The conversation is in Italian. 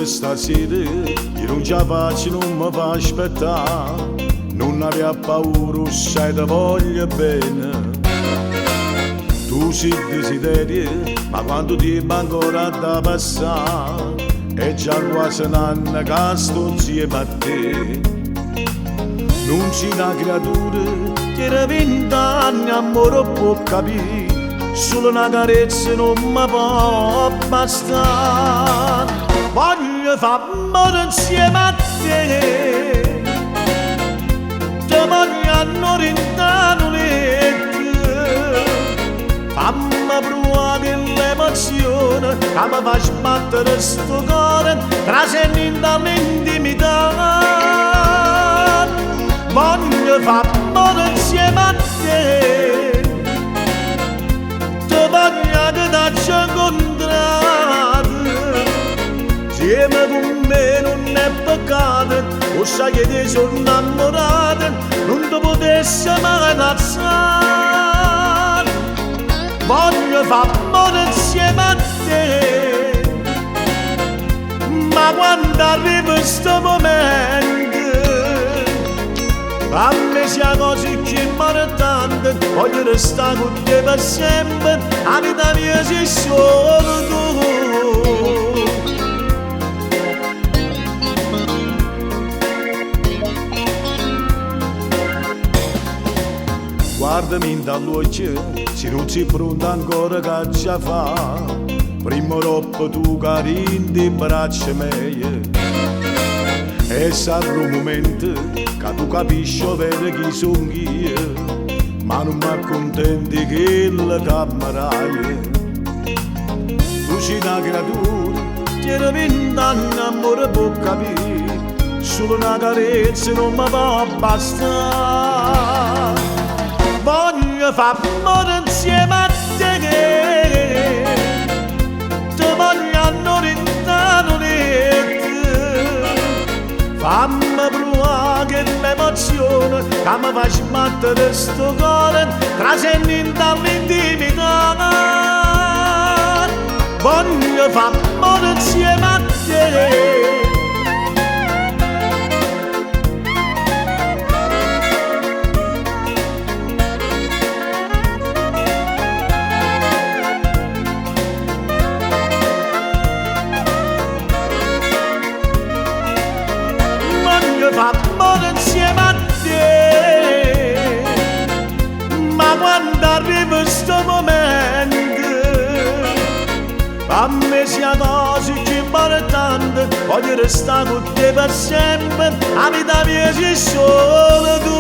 per stasera, io non ce la faccio, non mi fa aspettare. Non aveva paura, sai te voglio bene. Tu sei desiderio, ma quando ti ancora da passare, è già quasi un anno che sto insieme a te. Non c'è una creatura che da 20 anni amore può capire, solo una carezza non mi può bastare. Voglio fare amore insieme a te, ti voglio annorinare fammi provare l'emozione che mi fa sbattere sto cuore, trascendendo all'intimità. Voglio fare amore insieme a te, ti voglio che t'accio incontrato. Insieme con me non è peccato, lo sai che ti sono innamorato, non ti potessi mai alzare. Voglio fare amore insieme a te, ma quando arriva questo momento, a me sia così che importante, voglio restare con te per sempre, la vita mia sei solo tu. Guardami in dall'occhio, se non sei pronto ancora che già fa, prima o dopo tu carini di braccia mie. E sarà un momento che tu capisci bene chi sono io, ma non mi accontenti che la camerai. Tu sei una creatura, tieni 20 anni amore può capire, solo una carezza non mi va bastare. Voglio fare amore insieme a te, ti voglio annorinare, fammi provare che l'emozione che mi fa sbattere sto cuore, trascendendo all'intimità. Voglio fare amore insieme a te, fa amore insieme a te, ma quando arriva questo momento, a me sia così che importante, voglio restare con te per sempre, la vita mia sei solo tu.